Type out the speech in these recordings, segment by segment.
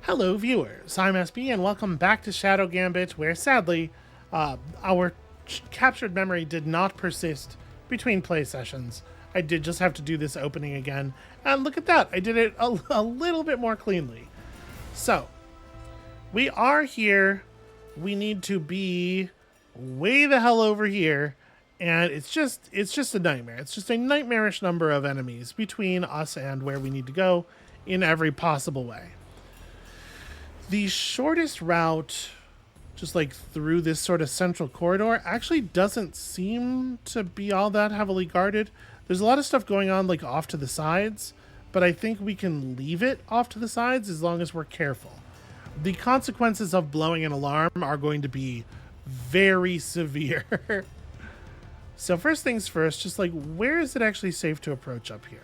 Hello viewers, I'm SB and welcome back to Shadow Gambit, where sadly, our captured memory did not persist between play sessions. I did just have to do this opening again, and look at that, I did it a little bit more cleanly. So, we are here, we need to be way the hell over here, and it's just a nightmare. It's just a nightmarish number of enemies between us and where we need to go in every possible way. The shortest route, just like through this sort of central corridor, actually doesn't seem to be all that heavily guarded. There's a lot of stuff going on like off to the sides, but I think we can leave it off to the sides as long as we're careful. The consequences of blowing an alarm are going to be very severe. So first things first, just like where is it actually safe to approach up here?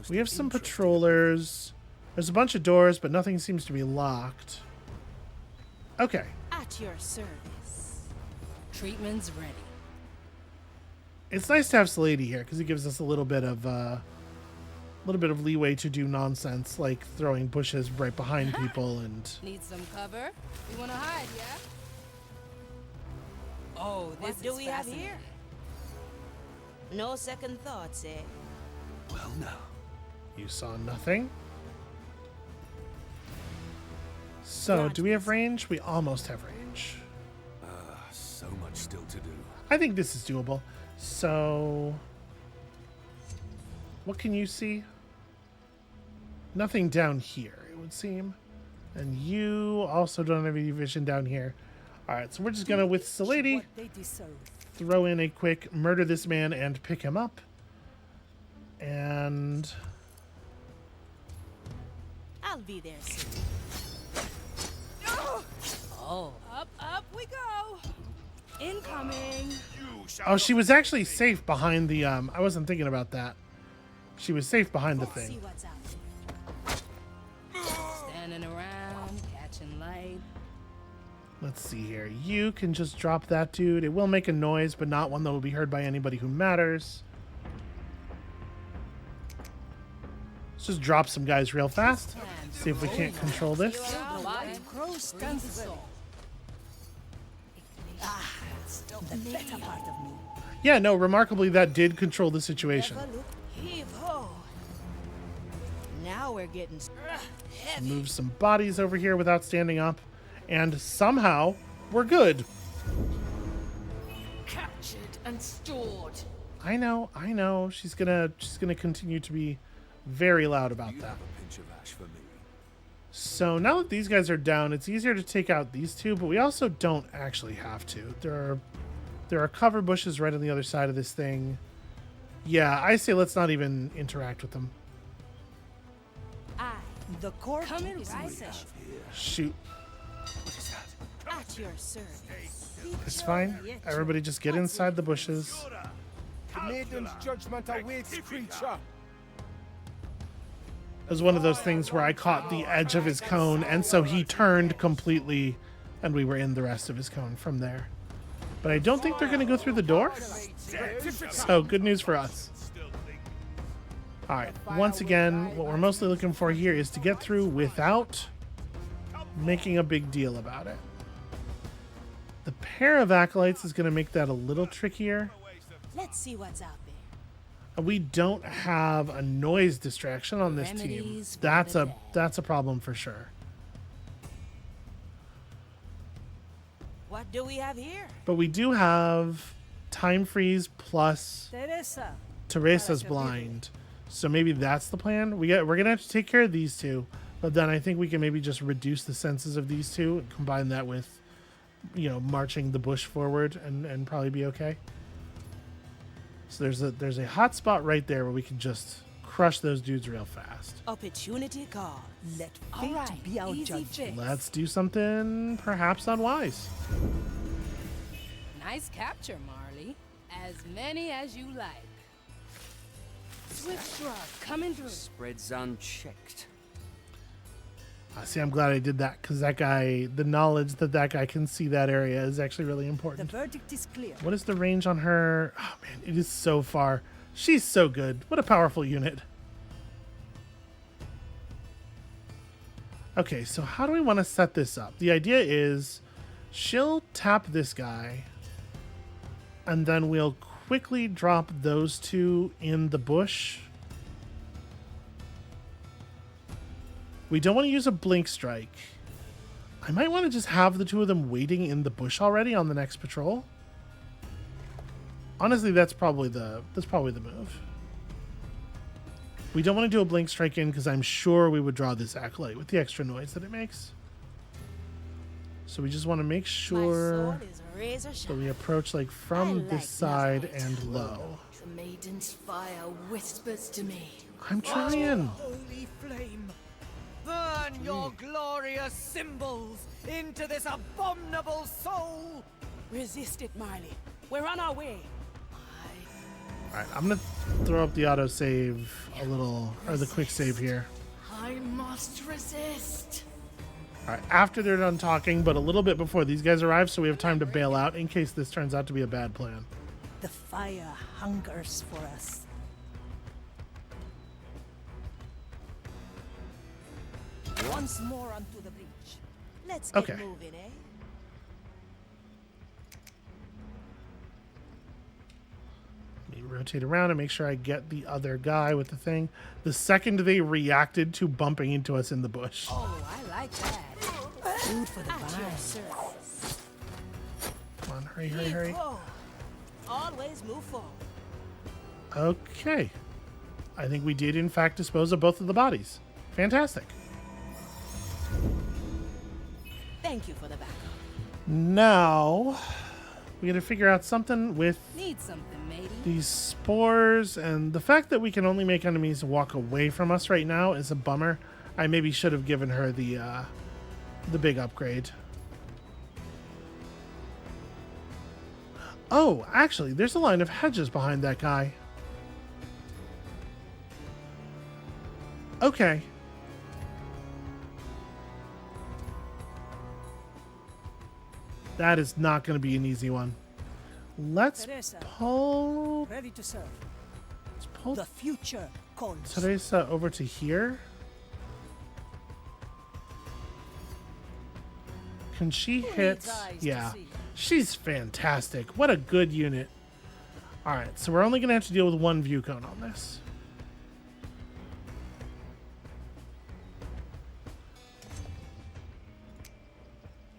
We have some patrollers. There's a bunch of doors, but nothing seems to be locked. Okay. At your service. Treatment's ready. It's nice to have Salady here because he gives us a little bit of leeway to do nonsense like throwing bushes right behind people and. Need some cover? You wanna hide, yeah? Oh, this what do we have here? No second thoughts, eh? Well, no. You saw nothing. So, do we have range? We almost have range. So much still to do. I think this is doable. So, what can you see? Nothing down here, it would seem. And you also don't have any vision down here. Alright, so we're just gonna, with Salady, throw in a quick murder this man and pick him up. And I'll be there soon. Oh. Up we go. Incoming. oh, she was actually safe behind the I wasn't thinking about that. She was safe behind the See thing. what's out there. Standing around, catching light. Let's see here. You can just drop that dude. It will make a noise, but not one that will be heard by anybody who matters. Let's just drop some guys real fast. See if we can't control this. Still the better part of me. Yeah, no, remarkably that did control the situation. Heave ho. Now we're getting heavy. Move some bodies over here without standing up. And somehow, we're good. Captured and stored. I know. She's gonna continue to be very loud about You that. have a pinch of ash for me. So now that these guys are down, it's easier to take out these two, but we also don't actually have to. There are cover bushes right on the other side of this thing. Yeah, I say let's not even interact with them. The core coming right. Shoot. What is that? At your service. It's fine. Everybody just get inside the bushes. The maiden's judgment awaits, creature. It was one of those things where I caught the edge of his cone, and so he turned completely, and we were in the rest of his cone from there. But I don't think they're going to go through the door. So, good news for us. Alright, once again, what we're mostly looking for here is to get through without making a big deal about it. The pair of acolytes is going to make that a little trickier. Let's see what's out there. We don't have a noise distraction on this team. Remedies for That's the a dead. problem for sure. What do we have here? But we do have time freeze plus Teresa's blind. So maybe that's the plan. We're gonna have to take care of these two, but then I think we can maybe just reduce the senses of these two and combine that with, marching the bush forward and probably be okay. So there's a hot spot right there where we can just crush those dudes real fast. Opportunity call. Let fate be our easy judge. fix. Let's do something perhaps unwise. Nice capture, Marley. As many as you like. Swift shrug coming through. Spreads unchecked. See, I'm glad I did that because that guy, the knowledge that guy can see that area is actually really The important. verdict is clear. What is the range on her? Oh man, it is so far. She's so good. What a powerful unit. Okay, so how do we want to set this up? The idea is she'll tap this guy, and then we'll quickly drop those two in the bush. We don't want to use a blink strike. I might want to just have the two of them waiting in the bush already on the next patrol. Honestly, that's probably the move. We don't want to do a blink strike in because I'm sure we would draw this acolyte with the extra noise that it makes. So we just want to make sure that we approach like from this side and low. The maiden's fire whispers to me. I'm trying. Holy flame, burn your glorious symbols into this abominable soul. Resist it, Marley. We're on our way. All right, I'm gonna throw up the auto save a little, or the quick save here. I must resist. All right, after they're done talking, but a little bit before these guys arrive, so we have time to bail out in case this turns out to be a bad plan. The fire hungers for us. Once more onto the breach. Let's get Okay. moving, eh? Let me rotate around and make sure I get the other guy with the thing. The second they reacted to bumping into us in the bush. Oh, I like that. Food for the vine. Come on, hurry, hurry, hurry. Always move forward. Okay. I think we did, in fact, dispose of both of the bodies. Fantastic. Thank you for the backup. Now, we got to figure out something with Need something, matey. these spores, and the fact that we can only make enemies walk away from us right now is a bummer. I maybe should have given her the big upgrade. Oh, actually, there's a line of hedges behind that guy. Okay. That is not going to be an easy one. Let's Teresa, pull ready to serve. Let's pull The future calls. Teresa over to here. Can she hit? needs eyes to Yeah. see? She's fantastic. What a good unit. Alright, so we're only going to have to deal with one view cone on this.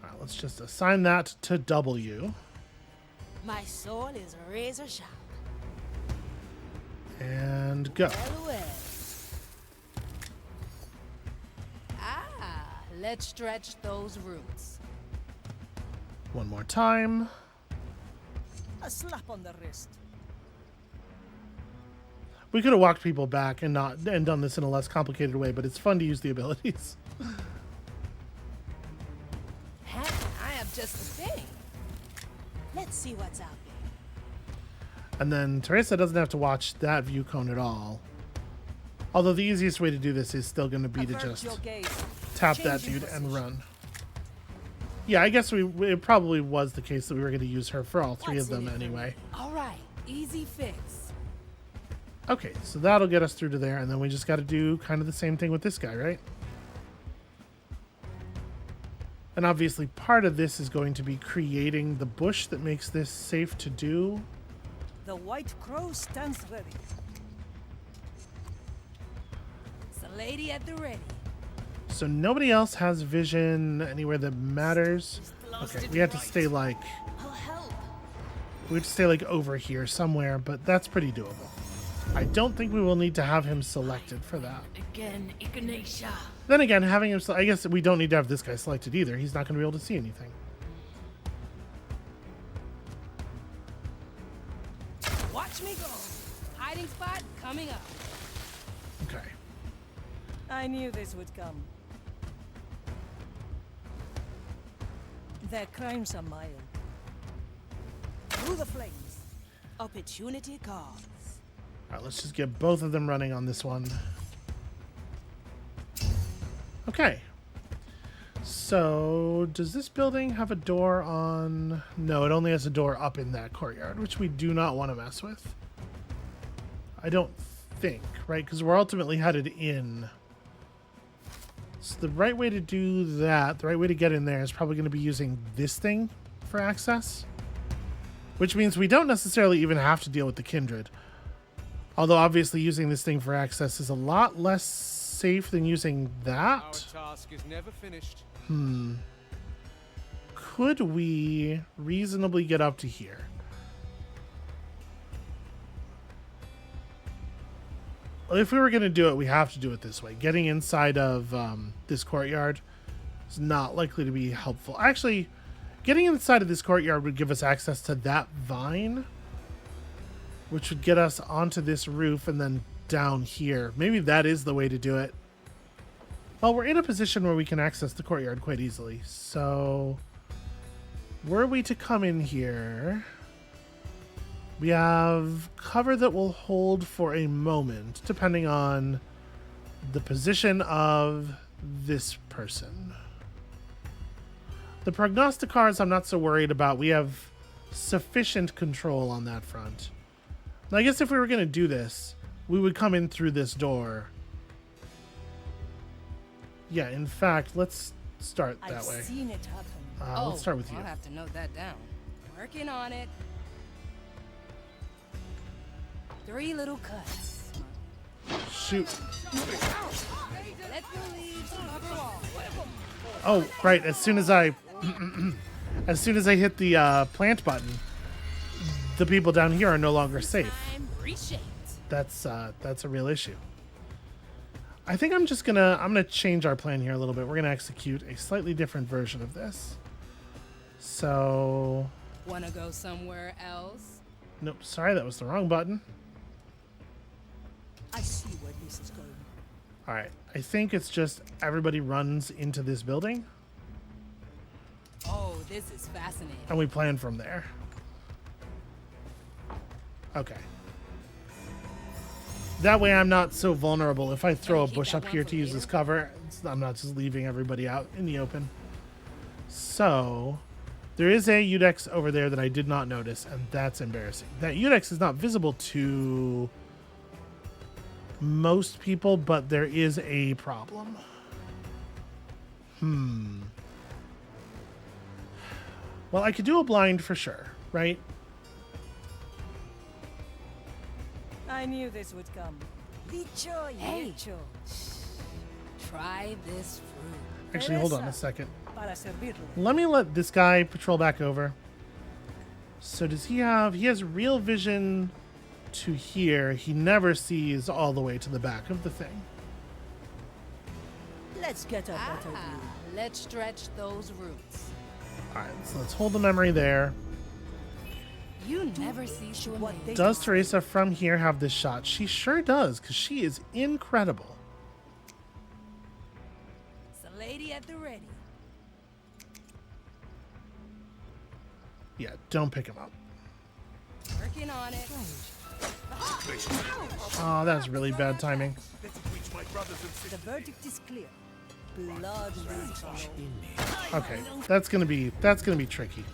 Alright, let's just assign that to W. My soul is razor sharp. And go. Well, well. Ah, let's stretch those roots. One more time. A slap on the wrist. We could have walked people back and done this in a less complicated way, but it's fun to use the abilities. Huh? I have just the thing. Let's see what's out there. And then Teresa doesn't have to watch that view cone at all. Although the easiest way to do this is still going to be to Avert just your gaze. tap that Changing dude and position. run. Yeah, I guess it probably was the case that we were going to use her for all three What's of in them it for anyway. me? All right, easy fix. Okay, so that'll get us through to there, and then we just got to do kind of the same thing with this guy, right? And obviously part of this is going to be creating the bush that makes this safe to do. The white crow stands ready. It's the lady at the ready. So nobody else has vision anywhere that matters. Okay, we have to stay like I'll help. we have to stay like over here somewhere, but that's pretty doable. I don't think we will need to have him selected for that. Again, Ignatia. Then again, having him, I guess we don't need to have this guy selected either. He's not going to be able to see anything. Watch me go. Hiding spot coming up. Okay. I knew this would come. Their crimes are mild. Through the flames. Opportunity calls. All right, let's just get both of them running on this one. Okay. So, does this building have a door on? No, it only has a door up in that courtyard, which we do not want to mess with. I don't think, right? Because we're ultimately headed in. So the right way to do that, the right way to get in there is probably going to be using this thing for access. Which means we don't necessarily even have to deal with the kindred. Although obviously using this thing for access is a lot less safe than using that. Our task is never finished. Could we reasonably get up to here? Well, if we were going to do it, we have to do it this way. Getting inside of this courtyard is not likely to be helpful. Actually, getting inside of this courtyard would give us access to that vine, which would get us onto this roof and then down here. Maybe that is the way to do it. Well, we're in a position where we can access the courtyard quite easily. So, were we to come in here, we have cover that will hold for a moment, depending on the position of this person. The prognosticars I'm not so worried about. We have sufficient control on that front. Now, I guess if we were going to do this, we would come in through this door. Yeah, in fact, let's start that way. I've seen it happen. Let's start with you. I'll have to note that down. Working on it. 3 little cuts. Shoot. Let the leaves cover all. Oh, right. As soon as I hit the plant button, the people down here are no longer safe. Time reshaped. That's a real issue. I think I'm gonna change our plan here a little bit. We're gonna execute a slightly different version of this. So, Wanna go somewhere else? nope. Sorry, that was the wrong button. I see where this is going. All right. I think it's just everybody runs into this building Oh, this is fascinating. and we plan from there. Okay. That way I'm not so vulnerable. If I throw a keep bush that up one here for to use later? as cover, I'm not just leaving everybody out in the open. So, there is a Udex over there that I did not notice, and that's embarrassing. That Udex is not visible to most people, but there is a problem. Well, I could do a blind for sure, right? I knew this would come. Dicho y Hey. hecho. Try this fruit. Actually, hold on a second. Para servirlo. Let me let this guy patrol back over. So does he has real vision to here. He never sees all the way to the back of the thing. Let's get a better Ah, view. let's stretch those roots. All right, so let's hold the memory there. You never cease to what amaze. they- Does Teresa from here have this shot? She sure does, because she is incredible. It's a lady at the ready. Yeah, don't pick him up. Working on it. Oh, that's really bad timing. The verdict is clear. Blood will follow. Okay, that's gonna be tricky.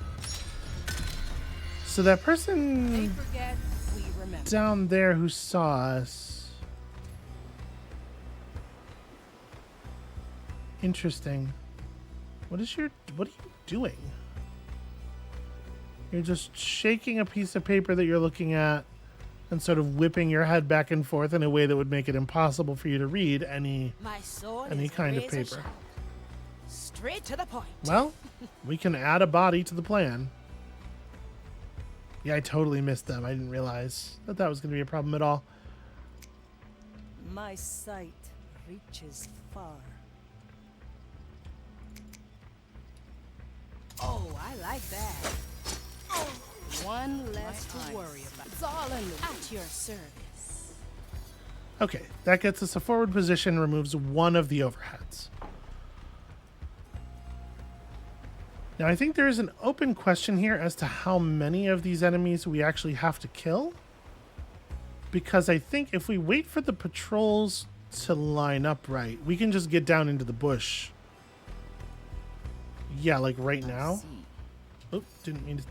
So that They person forget, we remember. down there who saw us. Interesting. What are you doing? You're just shaking a piece of paper that you're looking at and sort of whipping your head back and forth in a way that would make it impossible for you to read any My sword any is kind of razor paper. sharp. Straight to the point. Well, we can add a body to the plan. Yeah, I totally missed them. I didn't realize that was going to be a problem at all. My sight reaches far. Oh, I like that. One less to worry about. It's all in the At your service. Okay, that gets us a forward position, removes one of the overheads. Now, I think there is an open question here as to how many of these enemies we actually have to kill. Because I think if we wait for the patrols to line up right, we can just get down into the bush. Yeah, like right now. Oop, didn't mean to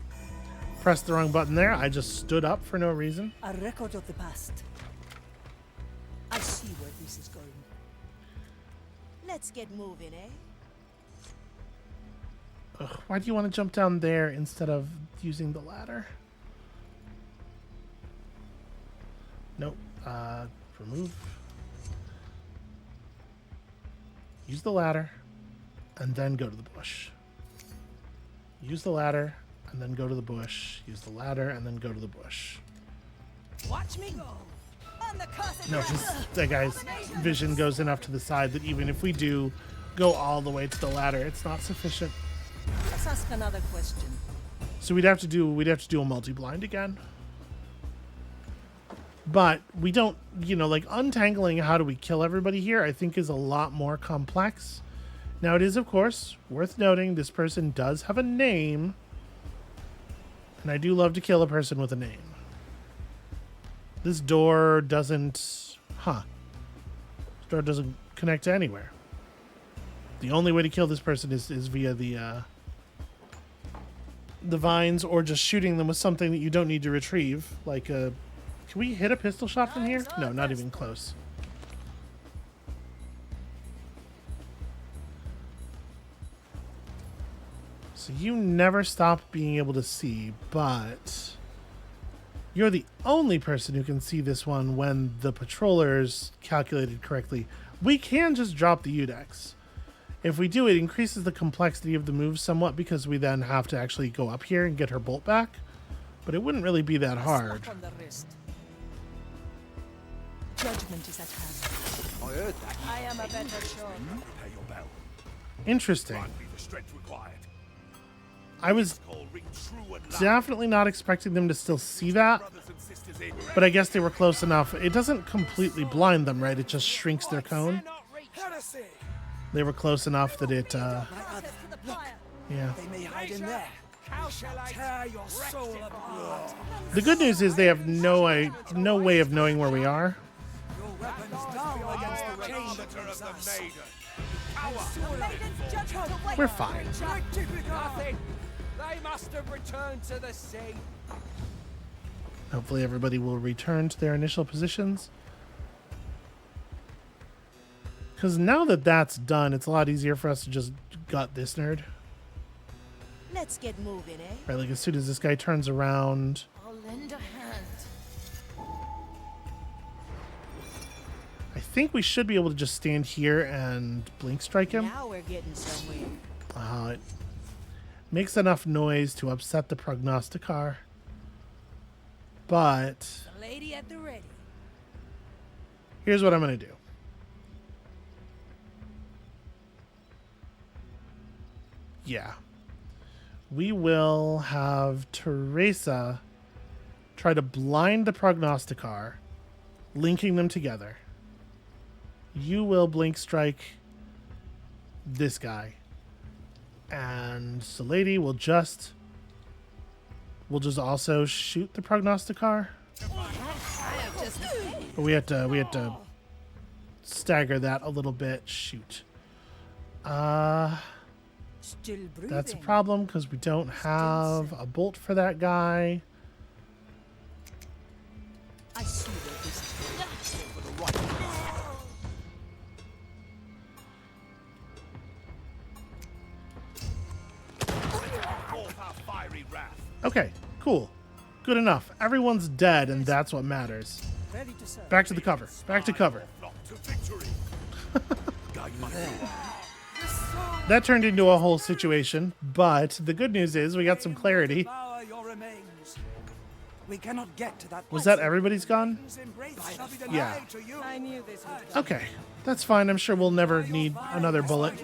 press the wrong button there. I just stood up for no reason. A record of the past. I see where this is going. Let's get moving, eh? Ugh, why do you want to jump down there instead of using the ladder? Nope. Remove. Use the ladder and then go to the bush. Use the ladder and then go to the bush. Use the ladder and then go to the bush. Watch me go. On the cussed No, that guy's vision goes enough to the side that even if we do go all the way to the ladder, it's not sufficient. Let's ask another question. So we'd have to do a multi-blind again. But we don't, like untangling how do we kill everybody here, I think is a lot more complex. Now it is, of course, worth noting this person does have a name. And I do love to kill a person with a name. This door doesn't, this door doesn't connect to anywhere. The only way to kill this person is via the vines or just shooting them with something that you don't need to retrieve, like a... Can we hit a pistol shot from here? No, not even close. So you never stop being able to see, but you're the only person who can see this one when the patrollers calculated correctly. We can just drop the Udex. If we do, it increases the complexity of the move somewhat because we then have to actually go up here and get her bolt back. But it wouldn't really be that hard. Slap on the wrist. Judgment is at hand. I heard that. I am a better Shogun. Pay your bell. Interesting. Grant me the strength required. I was Call ring true and loud. definitely not expecting them to still see that, Brothers and sisters in. but I guess they were close enough. It doesn't completely blind them, right? It just shrinks their cone. Heresy! They were close enough that it, Access to the fire. yeah. They may hide in there. How shall I tear your soul apart? The good news is they have no way of knowing where we are. Your weapons dull against the chain that Arbiter binds of the us. maiden. Maiden's judgment awaits. We're fine. Nothing. They must have returned to the sea. Hopefully everybody will return to their initial positions. Because now that that's done, it's a lot easier for us to just gut this nerd. Let's get moving, eh? Right, like as soon as this guy turns around... I'll lend a hand. I think we should be able to just stand here and blink strike him. Now we're getting somewhere. It makes enough noise to upset the prognosticar. But The lady at the ready. here's what I'm going to do. Yeah. We will have Teresa try to blind the prognosticar, linking them together. You will blink strike this guy. And the lady will just also shoot the prognosticar. I have just the thing. But we had to stagger that a little bit. Shoot. Still breathing. That's a problem because we don't have a bolt for that guy. I see where this is going. Forth our fiery wrath. Okay, cool. Good enough. Everyone's dead, and that's what matters. Ready to serve. Back to the cover. Back to cover. Flock to victory. Guide my That turned into a whole situation, but the good news is we got some clarity. Devour your remains. We cannot get to that. Was that everybody's gone? Embrace shall be Yeah. denied to you. I knew this would come. Okay, that's fine. I'm sure we'll never need another bullet.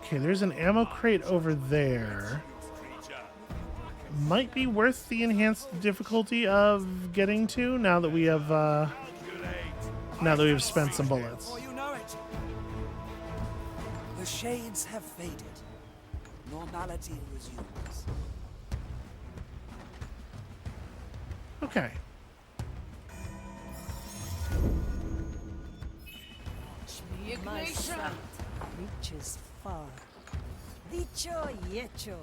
Okay, there's an ammo crate over there. Might be worth the enhanced difficulty of getting to now that we have spent some bullets. Before you know it, the shades have faded. Normality resumes. Okay. The My ignition. sight reaches far. Dicho y hecho.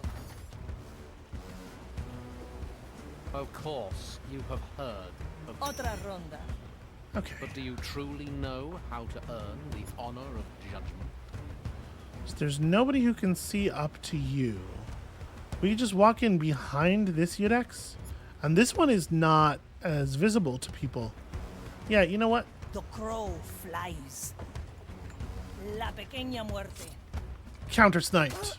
Of course, you have heard of Otra ronda. Okay. But do you truly know how to earn the honor of judgment? So there's nobody who can see up to you. We can just walk in behind this Udex, and this one is not as visible to people. Yeah, you know what? The crow flies. La pequeña muerte. Counter sniped.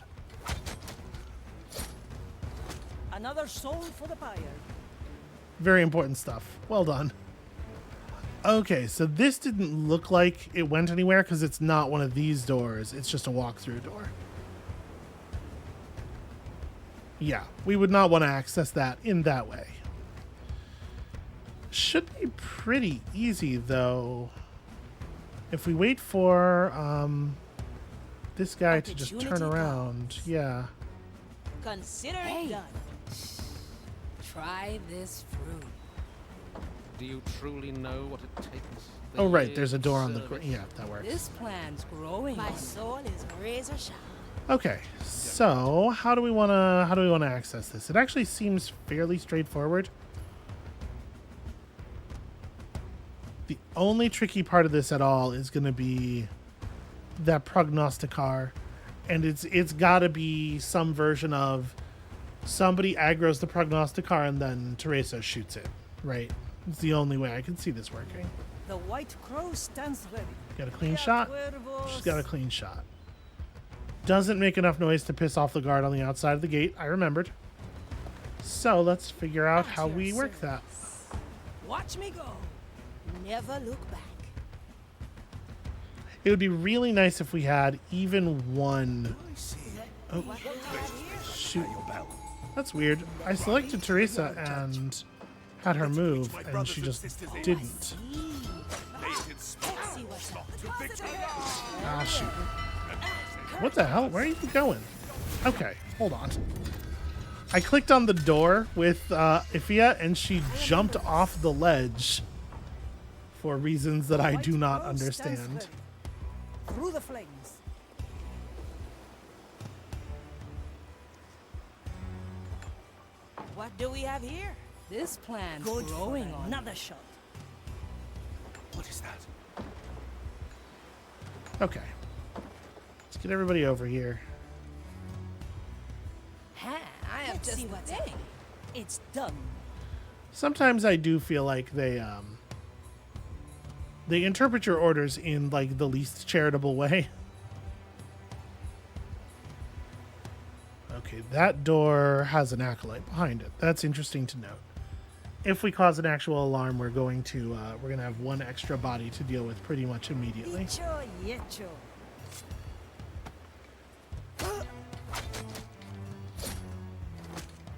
Another soul for the pyre. Very important stuff. Well done. Okay, so this didn't look like it went anywhere because it's not one of these doors. It's just a walk-through door. Yeah, we would not want to access that in that way. Should be pretty easy, though. If we wait for this guy to just turn Opportunity around. comes. Yeah. Consider Hey. it done. Try this fruit. Do you truly know what it takes? The Oh, right. years There's a of door on the... service? Yeah, that works. This plant's growing My on me. soul is razor sharp. Okay, so how do we want to access this? It actually seems fairly straightforward. The only tricky part of this at all is going to be that prognosticar, and it's got to be some version of somebody aggroes the prognosticar and then Teresa shoots it, right? It's the only way I can see this working. The white crow stands ready. Got a clean Ya shot. cuervos. She's got a clean shot. Doesn't make enough noise to piss off the guard on the outside of the gate. I remembered. So let's figure out how we work that. Watch me go. Never look back. It would be really nice if we had even one. Oh, shoot. That's weird. I selected Teresa and had her move, and she just didn't. Naked spot. See what's up. To victory. Ah, shoot. What the hell? Where are you going? Okay, hold on. I clicked on the door with Ifia, and she jumped off the ledge for reasons that I White do not crow stands understand. ready. Through the flames. What do we have here? This plant's Good growing for on me. another shot. What is that? Okay. Let's get everybody over here. Ha, I have Let's just see the what's thing. It's done. Sometimes I do feel like they interpret your orders in like the least charitable way. Okay, that door has an acolyte behind it. That's interesting to note. If we cause an actual alarm, we're going to have one extra body to deal with pretty much immediately. Dicho y hecho.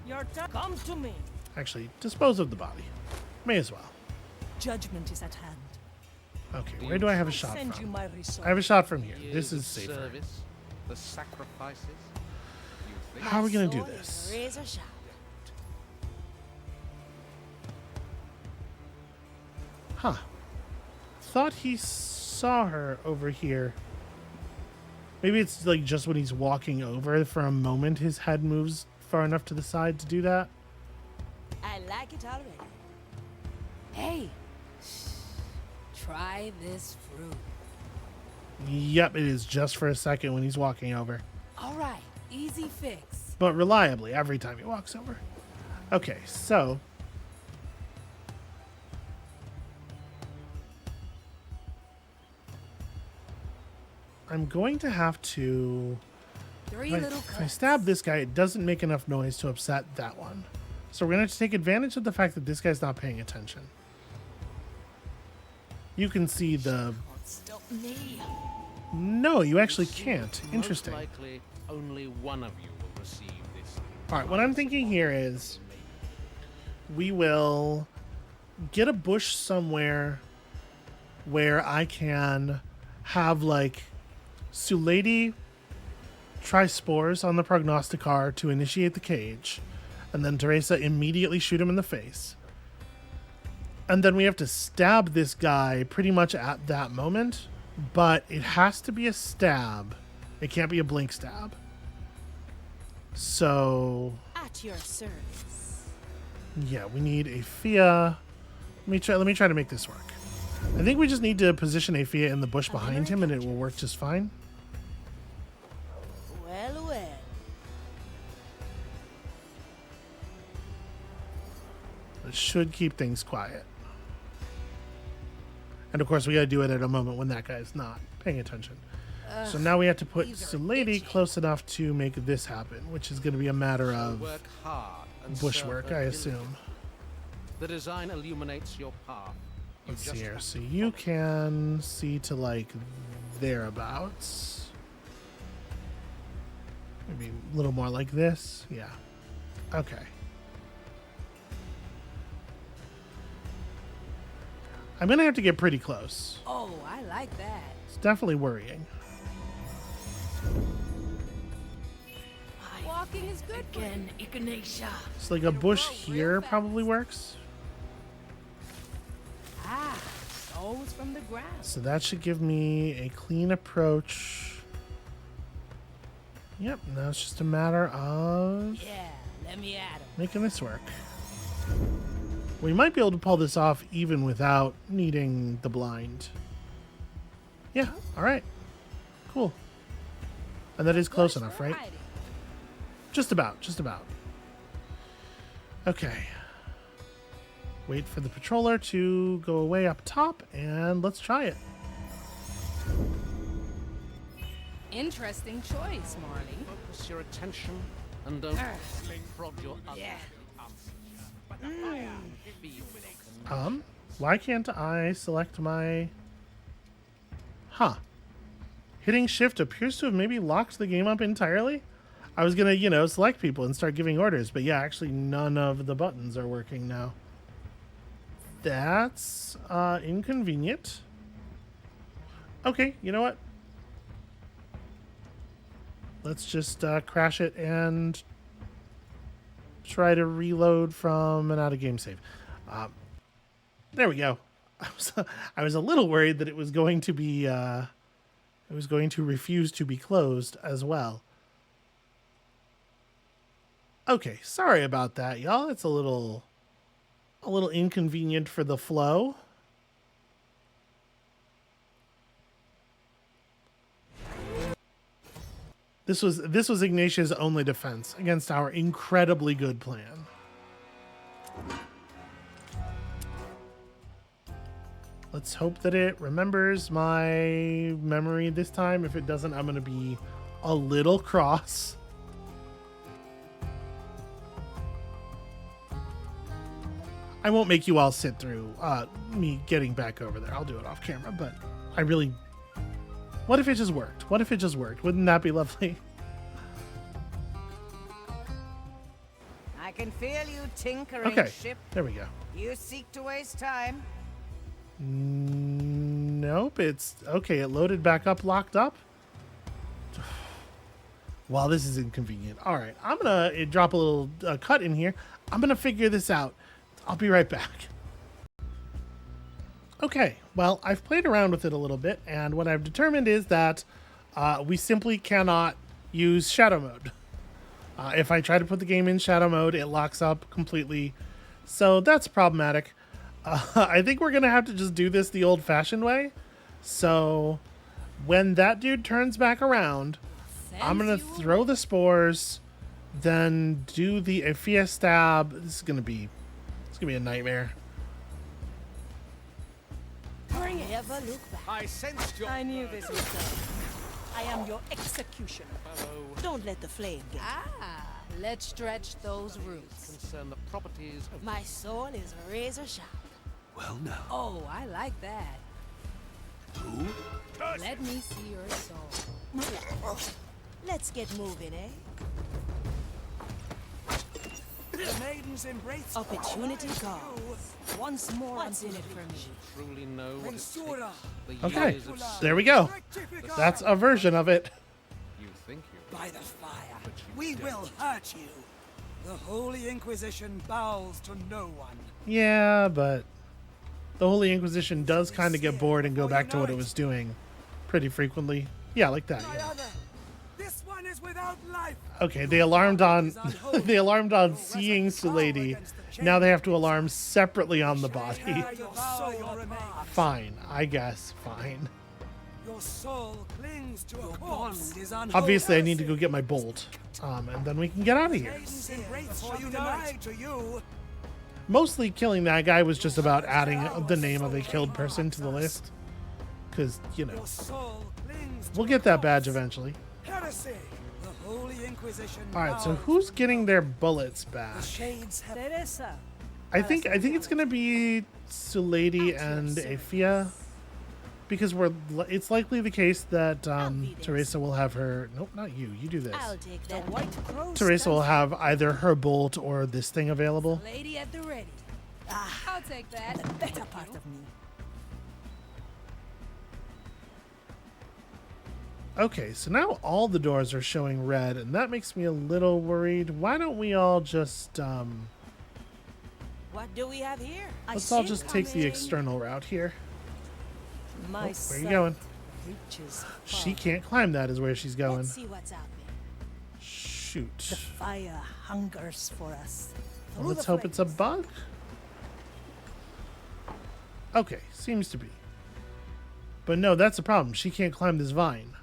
Your turn. Come to me. Actually, dispose of the body. May as well. Judgment is at hand. Okay, where do I have a shot Send you from? my resource. I have a shot from here. Years This of is safer. Service, the sacrifices. You think How are we going to do Soul is this? razor sharp. Huh. Thought he saw her over here. Maybe it's like just when he's walking over for a moment his head moves far enough to the side to do that. I like it already. Hey, try this fruit. Yep, it is just for a second when he's walking over. All right, easy fix. But reliably every time he walks over. Okay, so I'm going to have to... Three If little if I cups. stab this guy, it doesn't make enough noise to upset that one. So we're going to have to take advantage of the fact that this guy's not paying attention. You can see the... Stop me. No, you actually can't. most Interesting. likely only one of you will receive this. All right, what I'm thinking here is we will get a bush somewhere where I can have like Sulady try spores on the prognosticar to initiate the cage, and then Teresa immediately shoot him in the face. And then we have to stab this guy pretty much at that moment, but it has to be a stab. It can't be a blink stab. So At your service. yeah, we need a Fia. Let me try to make this work. I think we just need to position Aphia in the bush behind him and it will work just fine. Well, well. It should keep things quiet. And of course, we gotta do it at a moment when that guy's not paying attention. So now we have to put these are some lady itchy. close enough to make this happen, which is gonna be a matter of Work hard and bushwork, serve I her assume. The design illuminates your path. You Let's see just here. have So to you follow it. can see to like thereabouts. Maybe a little more like this. Yeah. Okay. I'm gonna have to get pretty close. Oh, I like that. It's definitely worrying. Walking is good for Again, Ignatia. It's like a bush here probably works. Ah, souls from the ground. So that should give me a clean approach. Yep, now it's just a matter of Yeah, let me at him. making this work. We might be able to pull this off even without needing the blind. Yeah, alright. Cool. And that is close Bush enough, for right? hiding. Just about, just about. Okay. Wait for the patroller to go away up top, and let's try it. Interesting choice, Marley. Focus your attention and don't prod your other Yeah. Why can't I select my... Huh. Hitting shift appears to have maybe locked the game up entirely? I was gonna, you know, select people and start giving orders, but yeah, actually none of the buttons are working now. That's inconvenient. Okay, you know what? Let's just crash it and try to reload from an out-of-game save. There we go. I was a little worried that it was going to be it was going to refuse to be closed as well. Okay, sorry about that, y'all. It's a little inconvenient for the flow. This was Ignatia's only defense against our incredibly good plan. Let's hope that it remembers my memory this time. If it doesn't, I'm going to be a little cross. I won't make you all sit through me getting back over there. I'll do it off camera, but I really... What if it just worked? What if it just worked? Wouldn't that be lovely? I can feel you tinkering, Okay, ship. there we go. You seek to waste time. Nope, it's... Okay, it loaded back up, locked up. Wow, this is inconvenient. All right, I'm going to drop a little cut in here. I'm going to figure this out. I'll be right back. Okay, well, I've played around with it a little bit, and what I've determined is that we simply cannot use shadow mode. If I try to put the game in shadow mode, it locks up completely. So that's problematic. I think we're going to have to just do this the old-fashioned way. So when that dude turns back around, I'm going to throw the spores, then do the Aphia stab. This is going to be a nightmare. Bring it. Never look back. I sensed your I knew this was done. I am your executioner. Don't let the flame get you. Ah, let's stretch those roots. concern the properties of My soul is razor sharp. Well now. Oh, I like that. Who? Let me see your soul. Let's get moving, eh? The maidens embrace Opportunity calls. Once more, What's in unto it for me? truly know what it takes. Mensura. The Okay, years of there we go. Rectifica. That's a version of it. you think you By the fire, But you we don't. will hurt you. The Holy Inquisition bows to no one. Yeah, but the Holy Inquisition does kind of get bored and go back to what it was doing pretty frequently. Yeah, like that. My Yeah. honor, this one is without life. Okay, they alarmed on they alarmed on seeing Sulady Now they have to alarm separately on the body. Your soul remains. Fine, I guess. Fine. Your soul clings to a corpse. Bond is Obviously, I need to go get my bolt, and then we can get out of here. Before you deny to you. Mostly killing that guy was just about adding the name of a killed person to the list. Because, you know, Your soul clings to we'll get that badge eventually. heresy. The Holy Inquisition. Alright, so bows who's getting their bullets The back? shades have Teresa. I think it's gonna be Sulady and Afia. Because it's likely the case that Teresa will have her... Nope, not you. You do this. I'll take The that. White Crow. Teresa will have either her bolt or this thing available. Lady at the ready. I'll take that. The better part of me. Okay, so now all the doors are showing red, and that makes me a little worried. Why don't we all just... What do we have here? let's all just take the external route here. My Where are you sight going? reaches She far. can't climb that is where she's going. Let's see what's out there. Shoot. The fire hungers for us. Well, Through let's the hope it's a flames. bug. Okay, seems to be. But no, that's the problem. She can't climb this vine.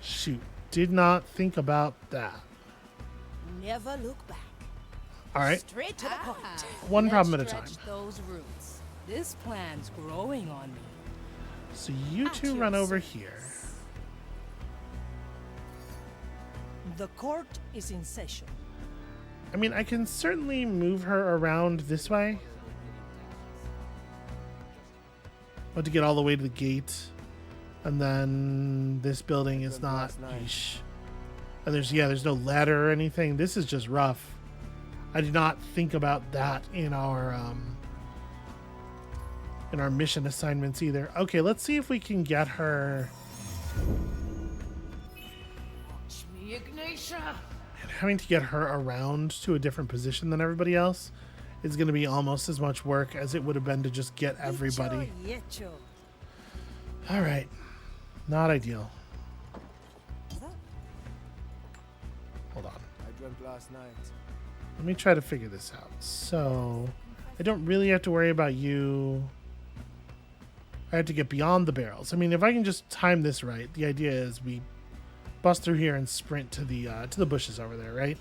Shoot. Did not think about that. Never look back. Alright, Straight to the point. one Let's problem at a stretch time. those roots. This plan's growing on me. So you two run over here. The court is in session. I mean, I can certainly move her around this way. But to get all the way to the gate. And then this building is not... Yeesh. And there's no ladder or anything. This is just rough. I did not think about that in our mission assignments either. Okay, let's see if we can get her. Watch me, Ignatia. And having to get her around to a different position than everybody else is going to be almost as much work as it would have been to just get everybody. Yecho. All right, not ideal. Hold on. I dreamt last night. Let me try to figure this out. So, I don't really have to worry about you. I have to get beyond the barrels. I mean, if I can just time this right, the idea is we bust through here and sprint to the bushes over there, right?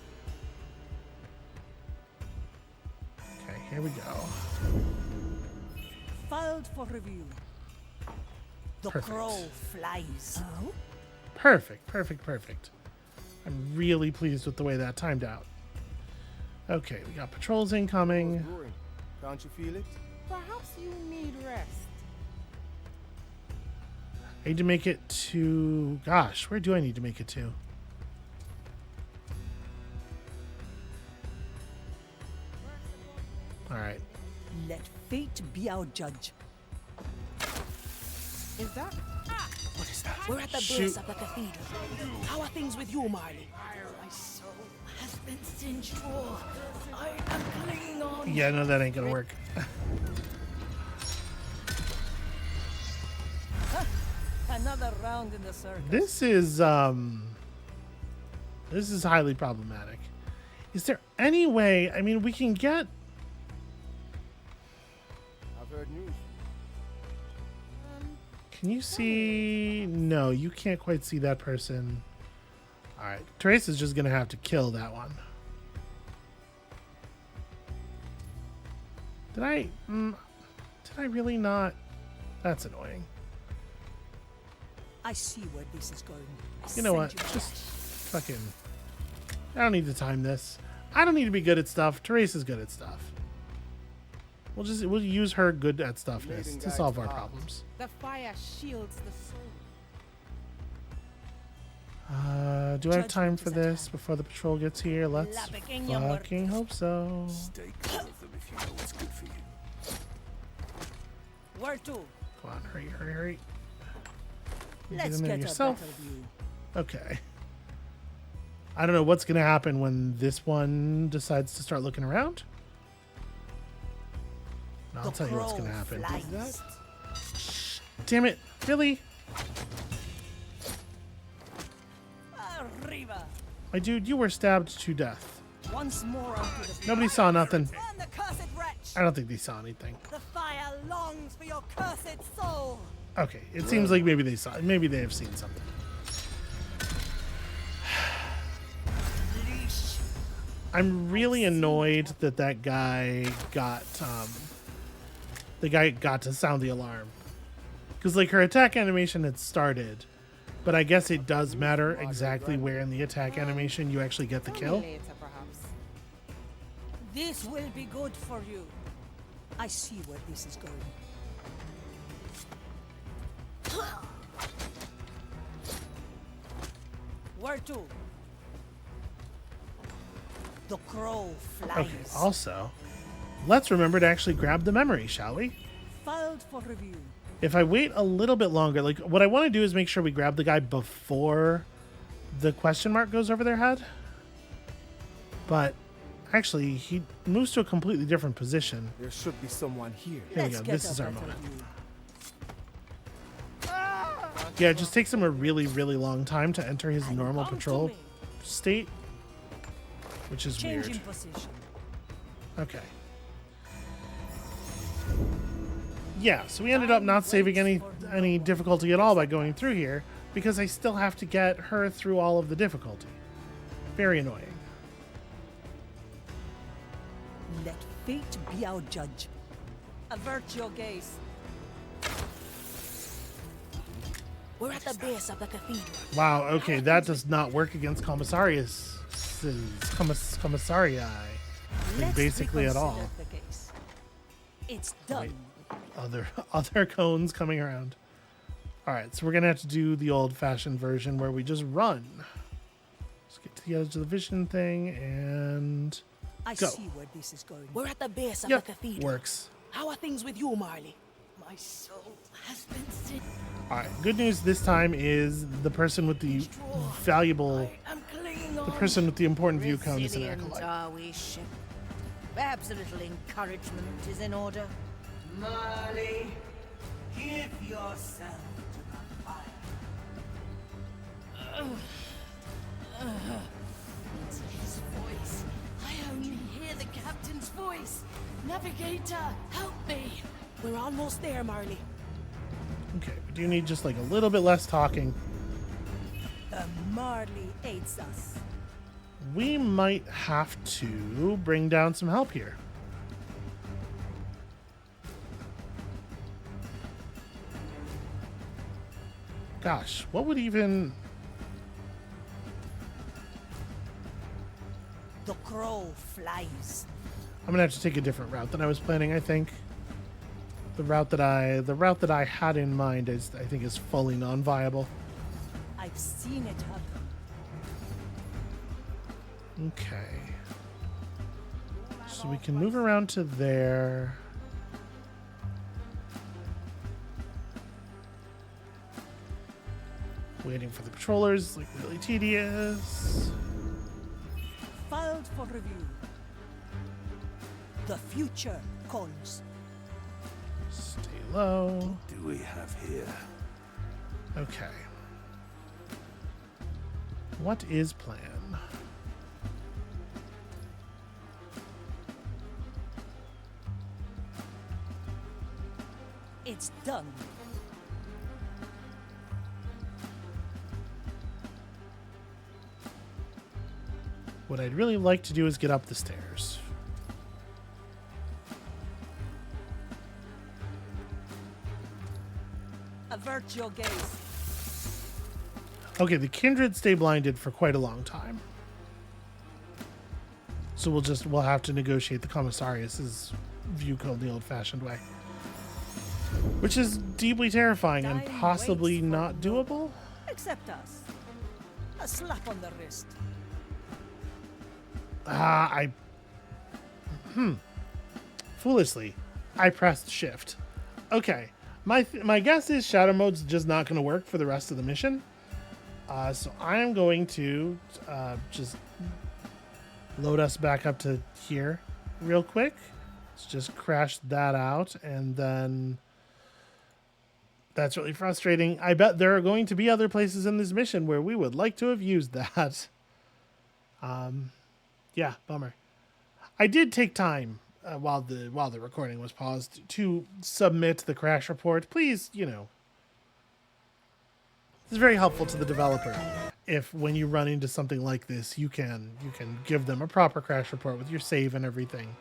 Okay, here we go. Filed for review. The Perfect. crow flies. Oh? Perfect, perfect, perfect. I'm really pleased with the way that timed out. Okay, we got patrols incoming. Can't you feel it? Perhaps you need rest. I need to make it to... Gosh, where do I need to make it to? Alright. Let fate be our judge. Is that? What is that? We're at the Shoot. base of the cathedral. How are things with you, Marley? My soul has been singed raw. I am clinging on. Yeah, no, that ain't gonna work. Another round in the circus. This is highly problematic. Is there any way... I mean, we can get... I've heard news. Can you see... No, you can't quite see that person. Alright, Teresa's just gonna have to kill that one. Did I really not? That's annoying. I see where this is going. You know what? Just fucking... I don't need to time this. I don't need to be good at stuff. Teresa's good at stuff. We'll use her good at stuffness to solve our problems. The fire shields the soul. Do I have time for this before the patrol gets here? Let's La pequeña muerte. fucking hope so. Stay clear of them if you know what's good for you. Where to? Come on, hurry, hurry, hurry. Let's in there get yourself. a better view. Okay. I don't know what's going to happen when this one decides to start looking around. I'll tell you what's going to happen. Flies. Damn it. Really? Arriba. My dude, you were stabbed to death. Once more unto the Nobody saw nothing. Burn the cursed wretch! I don't think they saw anything. The fire longs for your cursed soul! Okay, it seems like maybe they saw it. Maybe they have seen something. I'm really annoyed that that guy got to sound the alarm, because like her attack animation had started, but I guess it does matter exactly where in the attack animation you actually get the kill. This will be good for you. I see where this is going. Where to? The crow flies. Okay, also, let's remember to actually grab the memory, shall we? Filed for review. If I wait a little bit longer, like what I want to do is make sure we grab the guy before the question mark goes over their head. But actually, he moves to a completely different position. There should be someone here. Here we go. This is our moment. Yeah, it just takes him a really, really long time to enter his normal patrol state, which is Changing weird. position. Okay. Yeah, so we ended up not saving any difficulty at all by going through here, because I still have to get her through all of the difficulty. Very annoying. Let fate be our judge. Avert your gaze. We're at the base of the cathedral. Wow, okay, that does not work against commissarii, like, basically at all. reconsider the case. It's done. Other cones coming around. All right, so we're gonna have to do the old-fashioned version where we just run. Let's get to the edge of the vision thing and I go. see where this is going. We're at the base of Yep, the cathedral. works. How are things with you, Marley? My soul has been sin. All right, good news this time is the person with the valuable, I'm clinging the on. person with the important view cone is an Resilient acolyte. are we, ship? Perhaps a little encouragement is in order. Marley, give yourself to the fire. It's his voice. I only hear the captain's voice. Navigator, help me. We're almost there, Marley. Okay, we do need just like a little bit less talking. The Marley aids us. We might have to bring down some help here. Gosh, what would even... The crow flies. I'm gonna have to take a different route than I was planning, I think. The route that I had in mind is, I think, is fully non-viable. I've seen it happen. Okay. So we can move around to there. Waiting for the patrollers, like, really tedious. Filed for review. The future calls. Stay low. What do we have here? Okay. What is plan? It's done. What I'd really like to do is get up the stairs. Avert your gaze. Okay, the kindred stay blinded for quite a long time. So we'll have to negotiate the commissarius's view code the old-fashioned way. Which is deeply terrifying and Time possibly waits for not no- doable. Accept us. A slap on the wrist. Foolishly, I pressed shift. Okay, my guess is shadow mode's just not going to work for the rest of the mission. So I am going to just load us back up to here real quick. Let's just crash that out, and then that's really frustrating. I bet there are going to be other places in this mission where we would like to have used that. Yeah, bummer. I did take time while the recording was paused to submit the crash report. Please, you know, it's very helpful to the developer if when you run into something like this, you can give them a proper crash report with your save and everything.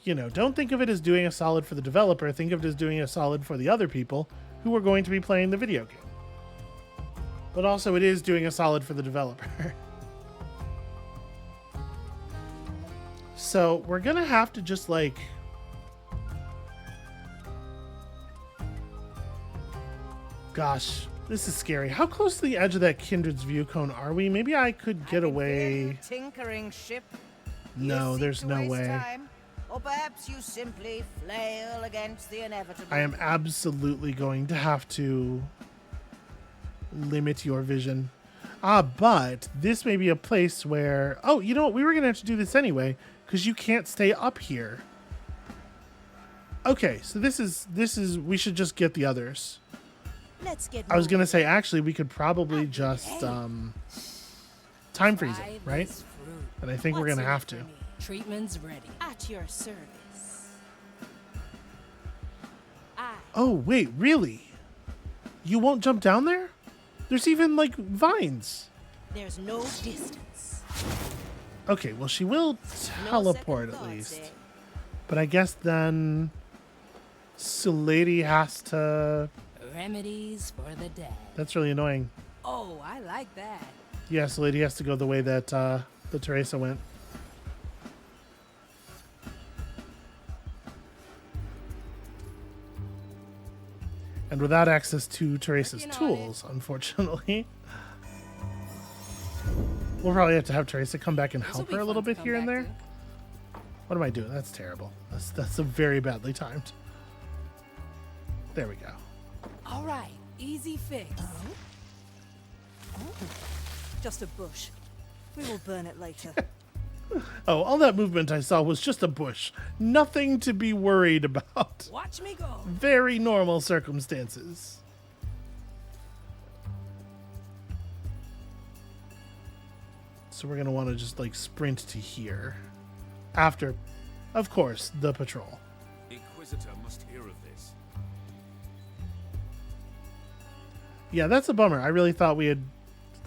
You know, don't think of it as doing a solid for the developer. Think of it as doing a solid for the other people who are going to be playing the video game. But also it is doing a solid for the developer. So we're gonna have to just like gosh, this is scary. How close to the edge of that Kindred's view cone are we? Maybe I could get away. Tinkering ship. No, You there's seek to no waste way. time, or perhaps you simply flail against the inevitable. I am absolutely going to have to limit your vision. But this may be a place where... Oh, you know what? We were going to have to do this anyway, because you can't stay up here. Okay, so this is... We should just get the others. Let's get I was going moving. to say, actually, we could probably just time freeze it, right? And I think we're going to have to. Treatment's ready. At your service. Oh, wait, really? You won't jump down there? There's even, like, vines. There's no distance. Okay, well, she will teleport at least. But I guess then... So Lady has to... Remedies for the dead. That's really annoying. Oh, I like that. Yeah, so Lady has to go the way that the Teresa went. And without access to Teresa's tools, unfortunately. We'll probably have to have Teresa come back and help her a little bit here and there. What am I doing? That's terrible. That's a very badly timed. There we go. All right, easy fix. Just a bush. We will burn it later. Oh, all that movement I saw was just a bush. Nothing to be worried about. Watch me go. Very normal circumstances. So we're going to want to just like sprint to here. After, of course, the patrol. Inquisitor must hear of this. Yeah, that's a bummer. I really thought we had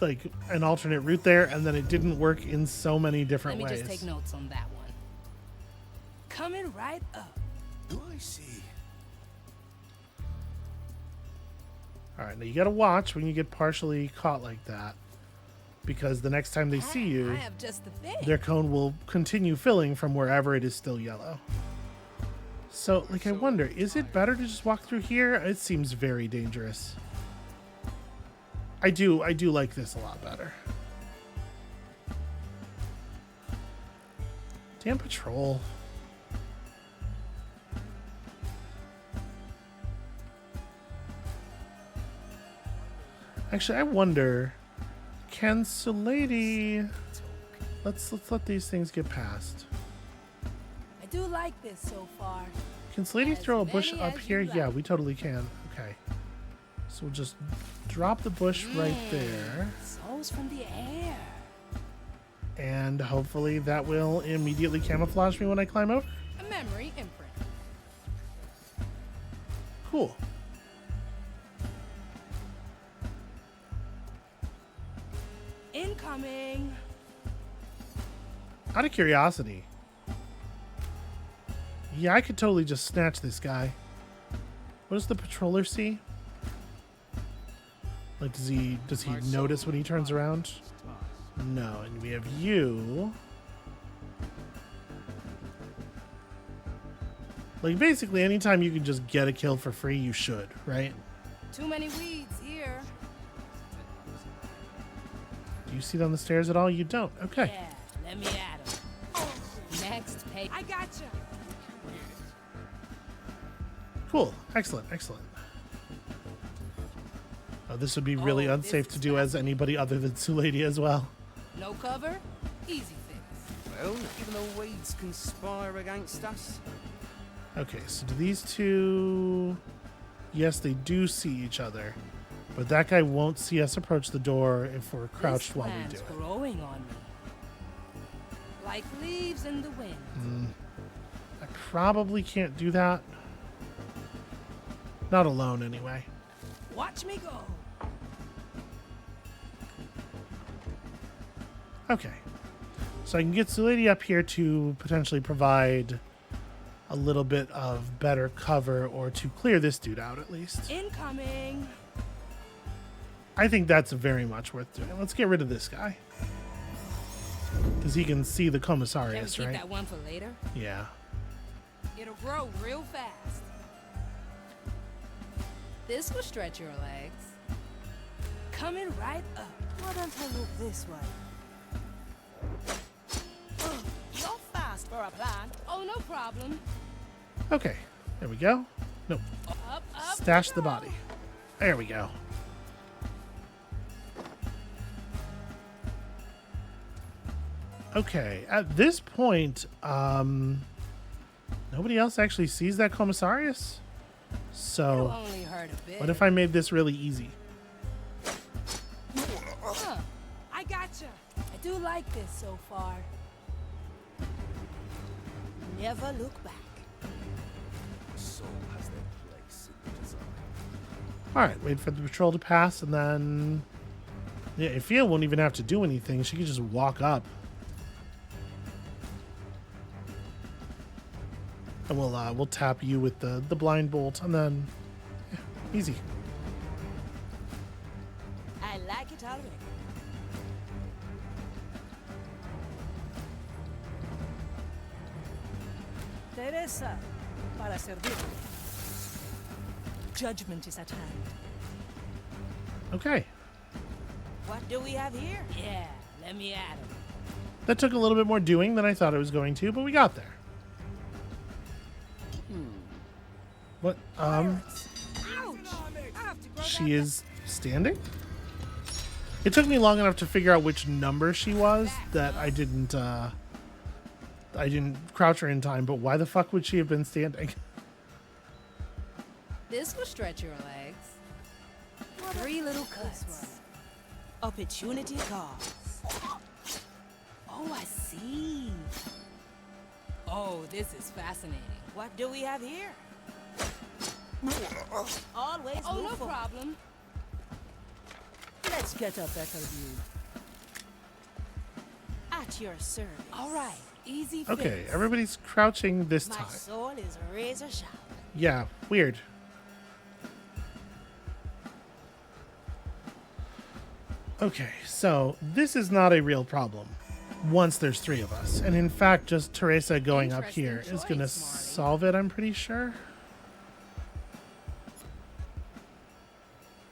like an alternate route there, and then it didn't work in so many different Let me ways. just take notes on that one. Coming right up. Do I see? All right, now you got to watch when you get partially caught like that, because the next time they see you, I have just the thing. their cone will continue filling from wherever it is still yellow. So, like, I wonder, is it better to just walk through here? It seems very dangerous. I do like this a lot better. Damn patrol. Actually, I wonder, can Lady... Let's let these things get past. I do like this so far. Can Lady As throw a bush many up as here? you Yeah, like. we totally can. Okay. So we'll just drop the bush right there. Souls from the air. And hopefully that will immediately camouflage me when I climb over. A memory imprint. Cool. Incoming. Out of curiosity. Yeah, I could totally just snatch this guy. What does the patroller see? Like, does he notice when he turns around? No, and we have you. Like, basically, anytime you can just get a kill for free, you should, right? Too many weeds here. Do you see it on the stairs at all? You don't. Okay. Yeah, let me at him. Next page. I gotcha. Cool. Excellent. Excellent. Oh, this would be really Oh, unsafe this to is do as anybody other than Sulady as well. No cover. Easy fix. Well, even the weeds conspire against us. Okay, so do these two... Yes, they do see each other. But that guy won't see us approach the door if we're crouched This while we plant's do it. growing on me. Like leaves in the wind. I probably can't do that. Not alone, anyway. Watch me go. Okay. So I can get Zulady up here to potentially provide a little bit of better cover or to clear this dude out at least. Incoming. I think that's very much worth doing. Let's get rid of this guy. Because he can see the Can we commissarius, keep right? that one for later? Yeah. It'll grow real fast. This will stretch your legs. Coming right up. Why don't I look this way? You're fast for a plant. Oh, no problem. Okay. There we go. Nope. Up, up. Stash the body. There we go. Okay. At this point, nobody else actually sees that commissarius. It'll So only hurt a bit. what if I made this really easy? Huh. I gotcha. I do like this so far. Never look back. Soul has their place in the design. All right. Wait for the patrol to pass, and then yeah, Ifia won't even have to do anything. She can just walk up. And we'll tap you with the blind bolt, and then yeah, easy. I like it already. Teresa, para servir. Judgment is at hand. Okay. What do we have here? Yeah, let me at him. That took a little bit more doing than I thought it was going to, but we got there. What? She is standing? It took me long enough to figure out which number she was that I didn't crouch her in time, but why the fuck would she have been standing? This will stretch your legs. 3 little cuts. Opportunity cost. Oh, I see. Oh, this is fascinating. What do we have here? Always Oh, move no forward. problem. Let's get a better view. At your service. All right, easy fix. Okay, everybody's crouching this My time. soul is razor sharp. Yeah, weird. Okay, so this is not a real problem once there's 3 of us. And in fact, just Teresa going up Interesting here is going to choice, Marty. solve it, I'm pretty sure.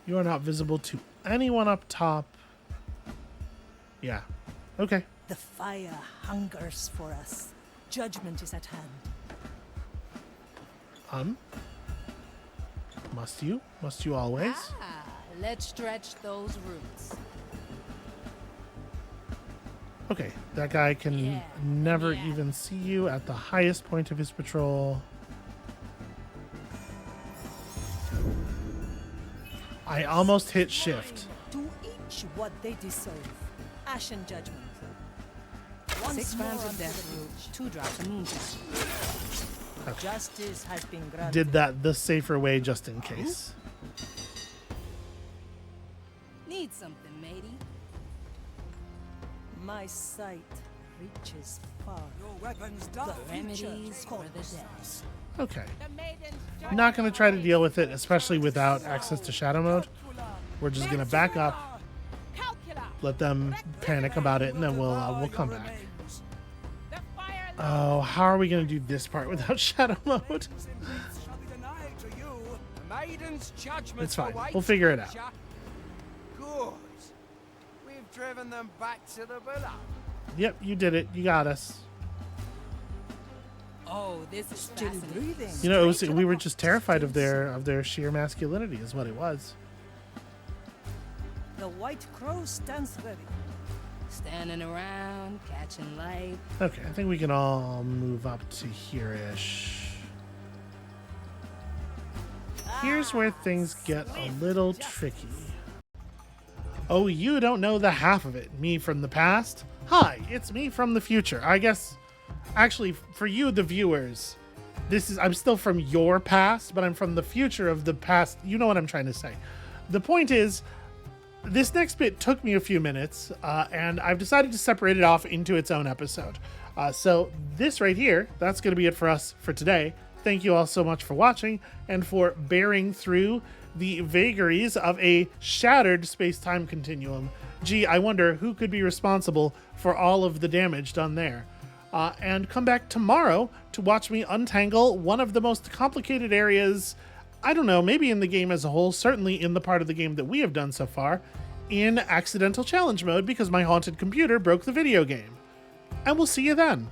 You are not visible to anyone up top. Yeah. Okay. The fire hungers for us. Judgment is at hand. Must you? Must you always? Ah, let's stretch those roots. Okay, that guy can Yeah, never yeah. even see you at the highest point of his patrol. I almost hit shift. To each what they deserve. Ashen judgment. 6 more rounds of unto death the root, breach. 2 drops of moonshine. Justice has been granted. Did that the safer way just in case. Need something, matey. My sight reaches far. Your weapons die. Remedies for the dead. Okay. Not going to try to deal with it, especially without access to shadow mode. We're just going to back up, let them panic about it, and then we'll come back. Oh, how are we going to do this part without shadow mode? It's fine. We'll figure it out. Good. We've driven them back to the villa. Yep, you did it. You got us. Oh, this is Still fascinating. breathing. You know, we were just terrified of their sheer masculinity is what it was. The white crow stands ready. Standing around, catching light. Okay, I think we can all move up to here-ish. here's where things get a little tricky. Oh, you don't know the half of it. Me from the past? Hi, it's me from the future. I guess, actually, for you, the viewers, I'm still from your past, but I'm from the future of the past. You know what I'm trying to say. The point is, this next bit took me a few minutes, and I've decided to separate it off into its own episode. So this right here, that's going to be it for us for today. Thank you all so much for watching and for bearing through the vagaries of a shattered space-time continuum. Gee, I wonder who could be responsible for all of the damage done there. And come back tomorrow to watch me untangle one of the most complicated areas, I don't know, maybe in the game as a whole, certainly in the part of the game that we have done so far, in accidental challenge mode because my haunted computer broke the video game. And we'll see you then.